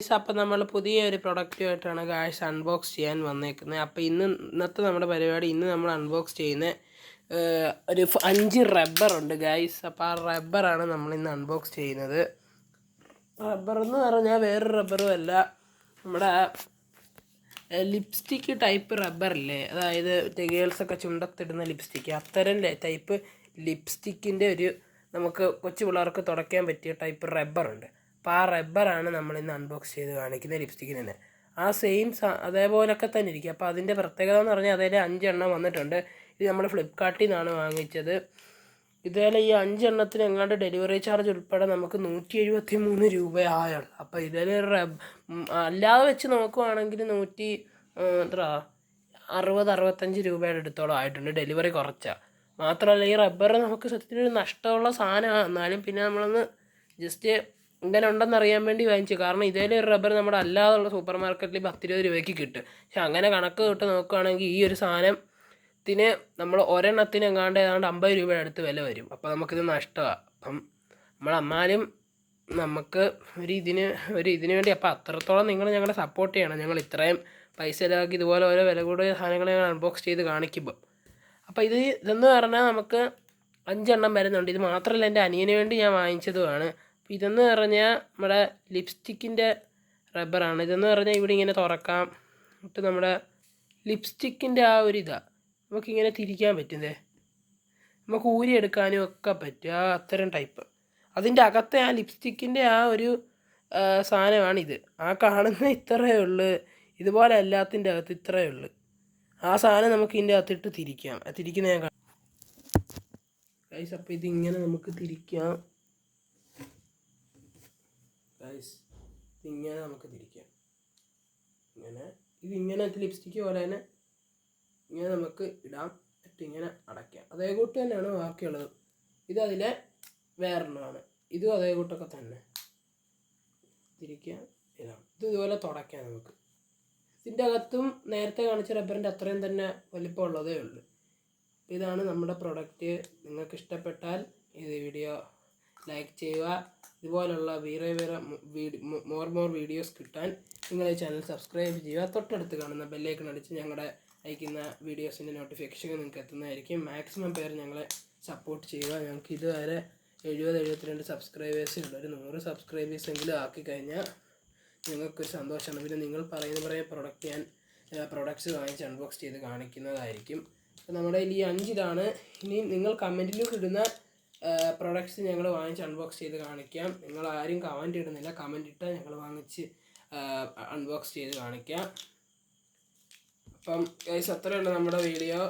അപ്പോൾ നമ്മൾ പുതിയൊരു പ്രൊഡക്റ്റുമായിട്ടാണ് ഗായ്സ് അൺബോക്സ് ചെയ്യാൻ വന്നേക്കുന്നത്. അപ്പോൾ ഇന്നത്തെ നമ്മുടെ പരിപാടി, ഇന്ന് നമ്മൾ അൺബോക്സ് ചെയ്യുന്ന ഒരു 5 റബ്ബറുണ്ട് ഗായ്സ്. അപ്പോൾ ആ റബ്ബറാണ് നമ്മളിന്ന് അൺബോക്സ് ചെയ്യുന്നത്. റബ്ബർ എന്ന് പറഞ്ഞാൽ വേറൊരു റബ്ബറും അല്ല, നമ്മുടെ ലിപ്സ്റ്റിക്ക് ടൈപ്പ് റബ്ബറില്ലേ, അതായത് ഗേൾസൊക്കെ ചുണ്ടത്തിടുന്ന ലിപ്സ്റ്റിക്ക്, അത്തരം ടൈപ്പ് ലിപ്സ്റ്റിക്കിൻ്റെ ഒരു നമുക്ക് കൊച്ചു പിള്ളേർക്ക് തുടയ്ക്കാൻ പറ്റിയ ടൈപ്പ് റബ്ബറുണ്ട്. അപ്പോൾ ആ റബ്ബറാണ് നമ്മളിന്ന് അൺബോക്സ് ചെയ്ത് കാണിക്കുന്ന ലിപ്സ്റ്റിക്കിന് തന്നെ. ആ സെയിം അതേപോലൊക്കെ തന്നെ ഇരിക്കും. അപ്പോൾ അതിൻ്റെ പ്രത്യേകത എന്ന് പറഞ്ഞാൽ അതിൽ 5 എണ്ണം വന്നിട്ടുണ്ട്. ഇത് നമ്മൾ ഫ്ലിപ്കാർട്ടിൽ നിന്നാണ് വാങ്ങിച്ചത്. ഇതേപോലെ ഈ 5 എണ്ണത്തിന് എങ്ങാണ്ട് ഡെലിവറി ചാർജ് ഉൾപ്പെടെ നമുക്ക് 173 രൂപയായുള്ളൂ. അപ്പോൾ ഇതിൽ അല്ലാതെ വെച്ച് നോക്കുവാണെങ്കിൽ 60-65 രൂപയുടെ അടുത്തോളം ആയിട്ടുണ്ട്, ഡെലിവറി കുറച്ചാണ്. മാത്രമല്ല ഈ റബ്ബർ നമുക്ക് സത്യത്തിൽ നഷ്ടമുള്ള സാധനമാണ്. എന്നാലും പിന്നെ നമ്മളൊന്ന് ജസ്റ്റ് ഇങ്ങനെ ഉണ്ടെന്നറിയാൻ വേണ്ടി വാങ്ങിച്ചു. കാരണം ഇതേലെ ഒരു റബ്ബർ നമ്മുടെ അല്ലാതുള്ള സൂപ്പർ മാർക്കറ്റിൽ 10-20 രൂപയ്ക്ക് കിട്ടും. പക്ഷെ അങ്ങനെ കണക്ക് തൊട്ട് നോക്കുകയാണെങ്കിൽ ഈ ഒരു സാധനത്തിന് നമ്മൾ ഒരെണ്ണത്തിന് ഏതാണ്ട് 50 രൂപയുടെ അടുത്ത് വില വരും. അപ്പോൾ നമുക്കിത് നഷ്ടമാണ്. അപ്പം എന്നാലും നമുക്ക് ഇതിന് വേണ്ടി അപ്പോൾ അത്രത്തോളം നിങ്ങൾ ഞങ്ങളെ സപ്പോർട്ട് ചെയ്യണം. ഞങ്ങൾ ഇത്രയും പൈസ ചിലവാക്കി ഇതുപോലെ ഓരോ വില കൂടിയ സാധനങ്ങൾ ഞങ്ങൾ അൺബോക്സ് ചെയ്ത് കാണിക്കുമ്പോൾ. അപ്പോൾ ഇതെന്ന് പറഞ്ഞാൽ നമുക്ക് 5 എണ്ണം വരുന്നുണ്ട്. ഇത് മാത്രമല്ല, എൻ്റെ അനിയന് വേണ്ടി ഞാൻ വാങ്ങിച്ചതുമാണ്. അപ്പോൾ ഇതെന്ന് പറഞ്ഞാൽ നമ്മുടെ ലിപ്സ്റ്റിക്കിൻ്റെ റബ്ബറാണ്. ഇതെന്ന് പറഞ്ഞാൽ ഇവിടെ ഇങ്ങനെ തുറക്കാം, എന്നിട്ട് നമ്മുടെ ലിപ്സ്റ്റിക്കിൻ്റെ ആ ഒരു നമുക്കിങ്ങനെ തിരിക്കാൻ പറ്റുന്നേ, നമുക്ക് ഊരിയെടുക്കാനും ഒക്കെ പറ്റും. അത്തരം ടൈപ്പ് അതിൻ്റെ അകത്തെ ആ ലിപ്സ്റ്റിക്കിൻ്റെ ആ ഒരു സാധനമാണിത്. ആ കാണുന്ന ഇത്രയേ ഉള്ളൂ. ഇതുപോലെ എല്ലാത്തിൻ്റെ അകത്ത് ഇത്രയേ ഉള്ളൂ. ആ സാധനം നമുക്ക് ഇതിൻ്റെ അകത്തിട്ട് തിരിക്കാം. തിരിക്കുന്ന ഞാൻ ഗൈസ്. അപ്പോൾ ഇതിങ്ങനെ നമുക്ക് തിരിക്കാം ഗൈസ്. ഇതിങ്ങനെ നമുക്ക് തിരിക്കാം. ഇതിങ്ങനെ ലിപ്സ്റ്റിക്ക് പോലെ തന്നെ ഇങ്ങനെ നമുക്ക് ഇടാം, എന്നിട്ട് ഇങ്ങനെ അടയ്ക്കാം. അതേ കൂട്ട് തന്നെയാണ് ബാക്കിയുള്ളത്. ഇതിലെ വേറൊരെണ്ണമാണ്. ഇതും അതേ കൂട്ടൊക്കെ തന്നെ തിരിക്കാം, ഇടാം. ഇതുപോലെ തുടയ്ക്കാം നമുക്ക്. ഇതിൻ്റെ അകത്തും നേരത്തെ കാണിച്ച റബ്ബറിൻ്റെ അത്രയും തന്നെ വലിപ്പമുള്ളതേ ഉള്ളൂ. ഇതാണ് നമ്മുടെ പ്രൊഡക്റ്റ്. നിങ്ങൾക്ക് ഇഷ്ടപ്പെട്ടാൽ ഇത് വീഡിയോ ലൈക്ക് ചെയ്യുക. ഇതുപോലുള്ള വേറെ മോർ വീഡിയോസ് കിട്ടാൻ നിങ്ങൾ ഈ ചാനൽ സബ്സ്ക്രൈബ് ചെയ്യുക. തൊട്ടടുത്ത് കാണുന്ന ബെല്ലൈക്കൺ അടിച്ച് ഞങ്ങളുടെ അയക്കുന്ന വീഡിയോസിൻ്റെ നോട്ടിഫിക്കേഷൻ നിങ്ങൾക്ക് എത്തുന്നതായിരിക്കും. മാക്സിമം പേര് ഞങ്ങളെ സപ്പോർട്ട് ചെയ്യുക. ഞങ്ങൾക്ക് ഇതുവരെ 70-72 സബ്സ്ക്രൈബേഴ്സേ ഉള്ളൂ. ഒരു 100 സബ്സ്ക്രൈബേഴ്സ് എങ്കിലും ആക്കി കഴിഞ്ഞാൽ നിങ്ങൾക്കൊരു സന്തോഷമാണ്. പിന്നെ നിങ്ങൾ പറയുന്ന പ്രൊഡക്ട്സ് വാങ്ങിച്ച് അൺബോക്സ് ചെയ്ത് കാണിക്കുന്നതായിരിക്കും. അപ്പോൾ നമ്മുടെ ഈ 5 ഇതാണ്. ഇനി നിങ്ങൾ കമൻറ്റിലും ഇടുന്ന പ്രൊഡക്ട്സ് ഞങ്ങൾ വാങ്ങിച്ച് അൺബോക്സ് ചെയ്ത് കാണിക്കാം. നിങ്ങൾ ആരും കമൻറ്റ് ഇടുന്നില്ല, കമൻറ്റ് ഇട്ടാൽ ഞങ്ങൾ വാങ്ങിച്ച് അൺബോക്സ് ചെയ്ത് കാണിക്കാം. അപ്പം ഗൈസ്, അത്രയുള്ള നമ്മുടെ വീഡിയോ.